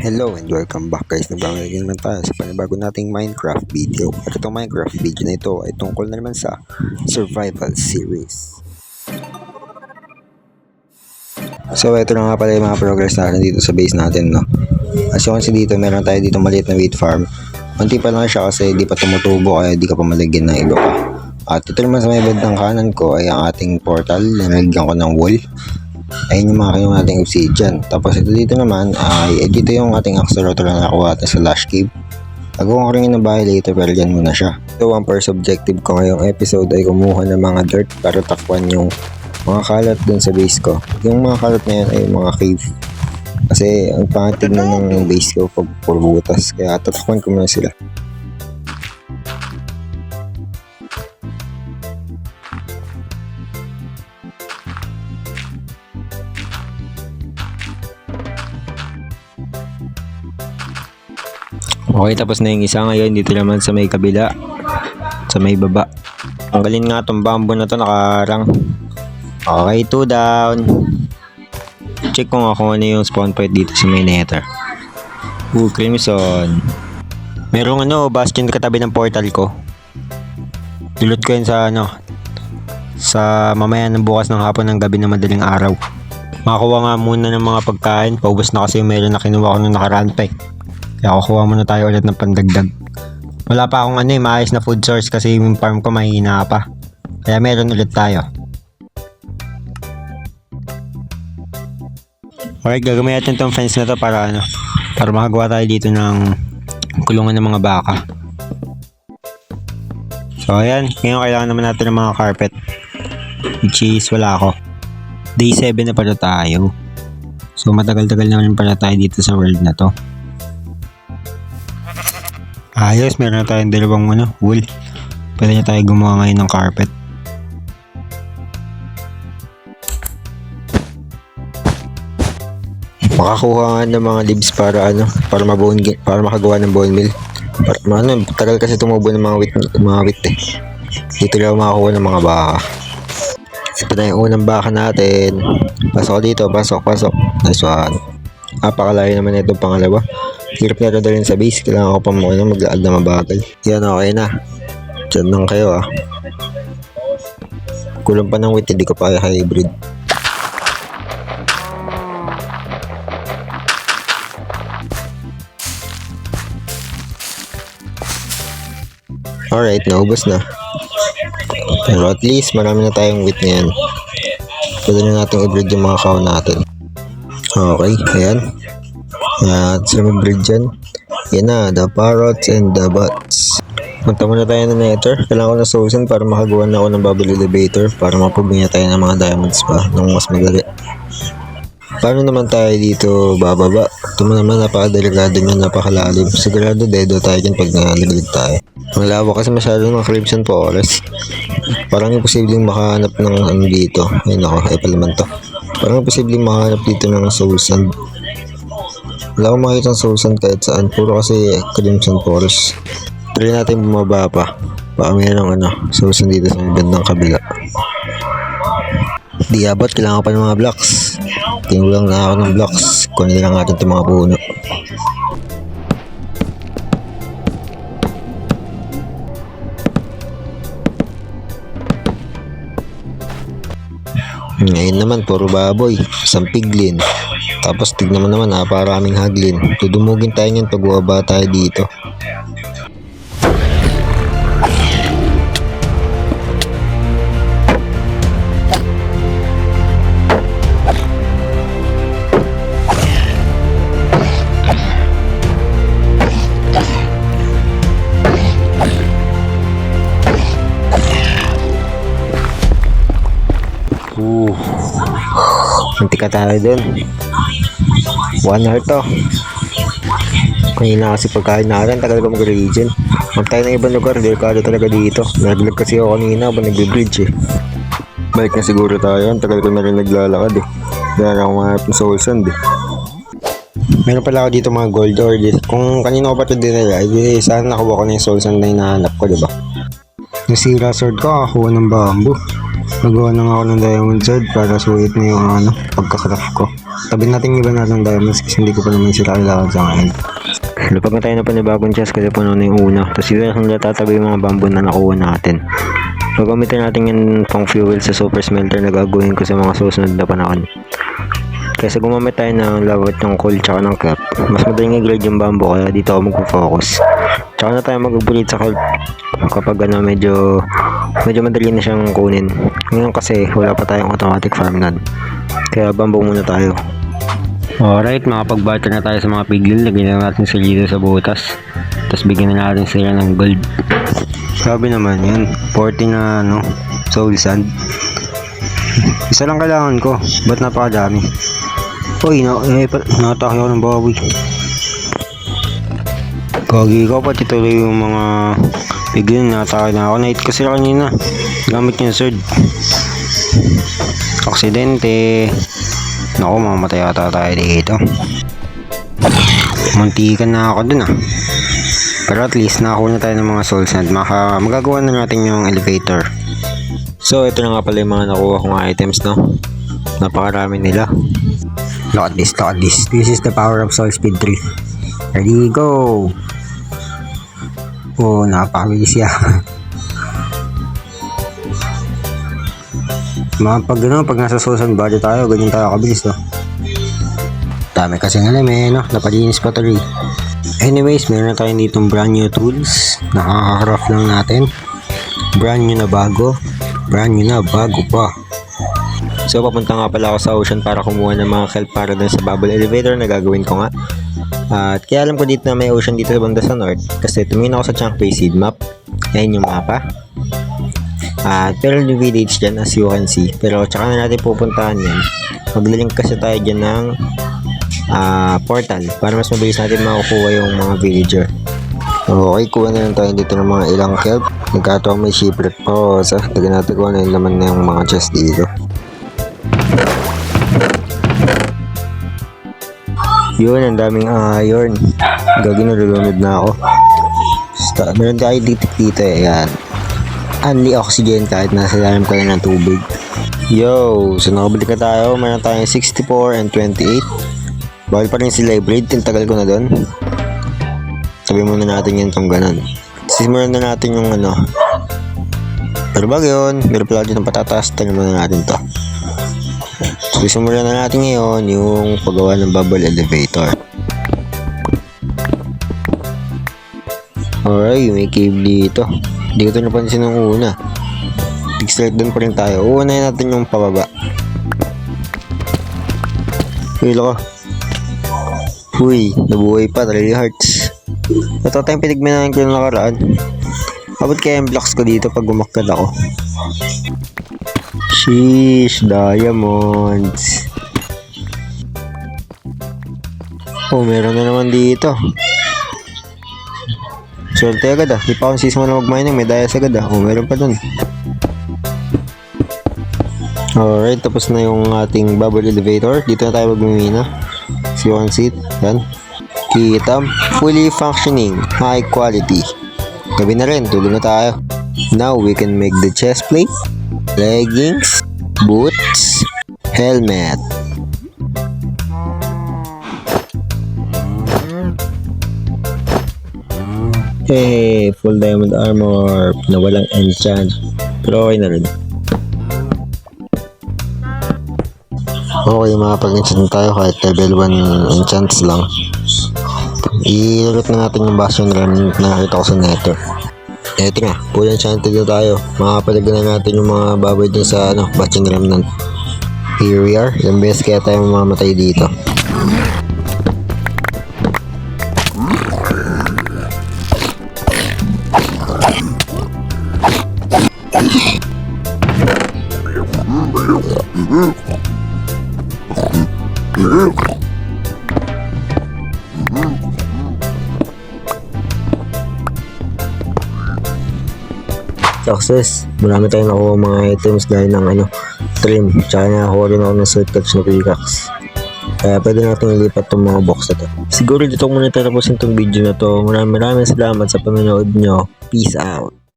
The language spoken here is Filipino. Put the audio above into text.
Hello and welcome back guys, nagbabalik naman tayo sa panibago nating Minecraft video. At itong Minecraft video na ito ay tungkol na naman sa survival series. So ito na nga pala yung mga progress natin dito sa base natin, no. As you can see dito, meron tayo dito maliit na wheat farm. Unti pa lang siya kasi di pa tumutubo kaya di ka pa malagyan ng iba pa. At ito naman sa may bandang kanan ko ay ang ating portal, nalagyan ko ng wool. Ayun yung mga kinuha nating obsidian. Tapos ito dito naman ay dito yung ating axolotl na nakuha natin sa Lush Cave. Nagawa ko rin ng bahay later pero dyan muna siya. So ang first objective ko ngayong episode ay kumuha ng mga dirt para takpan yung mga kalat dun sa base ko. Yung mga kalat na yan ay mga cave. Kasi ang pangatignan ng base ko pag puro butas. Kaya tatakpan ko muna sila. Okay, tapos na yung isa. Ngayon dito naman sa may kabila, sa may baba. Tanggalin nga tong bamboo na to, nakarang. Okay, 2 down. Check ko nga kung ano yung spawn point dito sa may nether. Crimson. Merong bastion katabi ng portal ko. Dulot ko yun sa sa mamaya ng bukas ng hapon ng gabi na madaling araw. Makakuha nga muna ng mga pagkain. Paubos na kasi yung meron na kinuha ko nung nakaraan pa eh. Kaya kukuha muna tayo ulit ng pandagdag. Wala pa akong maayos na food source kasi yung farm ko mahina pa. Kaya meron ulit tayo. Alright, gagamitin natin itong fence na to para para makagawa tayo dito ng kulungan ng mga baka. So ayan, ngayon kailangan naman natin ng mga carpet. Which is wala ako. Day 7 na pala tayo. So matagal-tagal naman pala tayo dito sa world na to. Ayos, meron na tayong dalawang wool. Pwede na tayo gumawa ngayon ng carpet. Makakuha nga ng mga leaves para para makagawa ng bone meal. Para tagal kasi tumubo ng mga wheat eh. Dito lang makakuha ng mga baka. Ito na yung unang baka natin. Pasok dito, pasok. Nice one. Napakalayo naman itong pangalawa. Hirap na rin dalhin sa base. Kailangan ko pa mag-add na mabagal. Yan, okay na. Diyan lang kayo Kulang pa ng wheat, hindi ko pa hybrid. Alright, naubos na. Pero at least marami na tayong wheat ngayon. Pwede na natin i-breed yung mga cow natin. Okay, ayan. Sila mag-breed dyan. Yan na, the parrots and the bats. Punta muna tayo na nether. Kailangan ko na soulsan para makagawa na ako ng bubble elevator para mapabigyan tayo ng mga diamonds pa nung mas madali. Paano naman tayo dito bababa? Ito naman napakadelikado nyo, napakalalim. Sigurado dedo tayo dyan pag nalaglag tayo. Ang labo kasi masyado ng crimson forest. Parang imposibleng makahanap ng dito. Ayun ako, ay palaman to. Parang imposibleng makahanap dito ng soul sand. Wala akong makikita ng soul sand kahit saan. Puro kasi crimson forest. Try natin bumaba pa. Baka mayroong soul sand dito sa bandang kabila. Di abot, kailangan pa ng mga blocks. Tinulang na ako ng blocks. Kunin lang natin itong mga puno. Ngayon naman, puro baboy. Isang piglin. Tapos tignan mo naman, naparaming haglin. Tudumugin tayo niyan pag bumaba tayo dito. Mantika tayo dun. 1 hour to. Kanina kasi pagkain natin, tagal ko mag-region. Huwag tayo ng ibang lugar, delikado talaga dito. Naglag kasi ako kanina habang nagbe-bridge Balik na siguro tayo, tagal ko na rin naglalakad Dahil ako mahanap ng soul sand Meron pala ako dito mga gold ore dito. Kung kanina ko pa ito dinala, sana nakuha ko na yung soul sand na hinahanap ko, diba? Nasira sword ko, nakakuha ng bamboo. Nagawa na nga ako ng diamond sword para sulit na yung pagka-craft ko. Tabi natin yung iba natin diamonds kasi hindi ko pa naman sila kailangan sa ngayon. Lupag na tayo na panibagong chest kasi puno na yung una. Tapos dito na tatabi yung mga bamboo na nakuha natin. Gagamitin natin yung pang fuel sa super smelter na gagawin ko sa mga susunod na panahon. Kaysa gumamit tayo ng lawat ng coal tsaka ng kelp, mas madaling i-grade yung bamboo kaya dito ako magpo-focus. Tsaka na tayo mag-upgrade sa kelp kapag medyo madali na siyang kunin. Ngayon kasi wala pa tayong automatic farm nun. Kaya bamboo muna tayo. Alright, makapag-barter na tayo sa mga piglin. Lagyan na natin sila dito sa butas. Tapos bigyan na natin sila ng gold. Sabi naman yan, 40 na soul sand. Isa lang kailangan ko, ba't napakadami? Uy, natake ako ng baboy. Kagi ko, pati tuloy yung mga piglin. Natake na ako, na-hit ko sila kanina gamit yung sword. Aksidente. Naku, mamatay ata tayo dito. Muntikan na ako dun Pero at least nakakuha na tayo ng mga soul sand. Magagawa na natin yung elevator. So ito na nga pala yung mga nakuha kong items Napakarami nila. Look at this, look at this. This is the power of soul speed 3. Ready, go! Oh, napakabilis siya. Pag nasa soul sand body tayo, ganyan tayo kabilis Dami kasi ng element, napalinis pa tuloy. Anyways, meron na tayo ditong brand new tools. Nakaka-craft lang natin. Brand new na bago. Brand new na bago pa. So papunta nga pala ako sa ocean para kumuha ng mga kelp para dun sa bubble elevator na gagawin ko nga. At kaya alam ko dito na may ocean dito sa banda sa north kasi tumingin ako sa Chunkpay seed map. Ayan yung mapa. At pero yung village dyan as you can see. Pero tsaka na natin pupuntahan yan. Maglalink kasi tayo dyan ng portal para mas mabilis natin makukuha yung mga villager. Okay, kuha na lang tayo dito ng mga ilang kelp. Nagkataon may shipwreck pa sa taga natin kuha na yung laman na yung mga chest dito. Yun, ang daming iron. Gagi na lulunod na ako. Meron tayo dito ayan. Only oxygen kahit nasa ilalim ka na ng tubig. Yo, so nakabalik na tayo. Meron tayong 64 and 28. Bawal pa rin si Librade, tintagal ko na doon. Sabi muna natin yun itong ganun. Simulan na natin yung pero bago yun, meron pala dito ng patatas. Tingnan muna natin to. So simulan na natin ngayon yung paggawa ng bubble elevator. Alright, may cave dito. Hindi ko ito napansin nung una. Start doon pa rin tayo. Uunahin natin yung pababa. Hilo ko. Uy, nabuhay pa, 3 hearts. Ito tayong pinigminahan ko yung nakaraan. Abot kaya yung blocks ko dito pag umakyat ako. Sheesh, diamonds. Oh, meron na naman dito. Swerte agad Di pa akong sisma na mag-mining, may dias agad Oh, meron pa dun. Alright, tapos na yung ating bubble elevator. Dito na tayo magmimina. Si one seat, yan. Kita, fully functioning, high quality. Gabi na rin, tulog na tayo. Now we can make the chest plate, leggings, boots, helmet. Hey, full diamond armor na walang enchant. Pero okay na rin. Okay, makapag-enchant tayo kahit level 1 enchants lang. Ilulot na natin yung bastion remnant na nakita ko sa nether. Eto nga, full enchanted na tayo. Makapalagyan na natin yung mga baboy dun sa bastion remnant. Here we are. Ilang beses kaya tayo mamamatay dito. Success! Marami tayong nakuha mga items gaya ng trim, tsaka nakakuha rin ako ng silk touch na pickaxe. Kaya pwede natin ilipat itong mga box na to. Siguro dito ko muna tatapusin itong video na to. Maraming salamat sa panonood nyo. Peace out!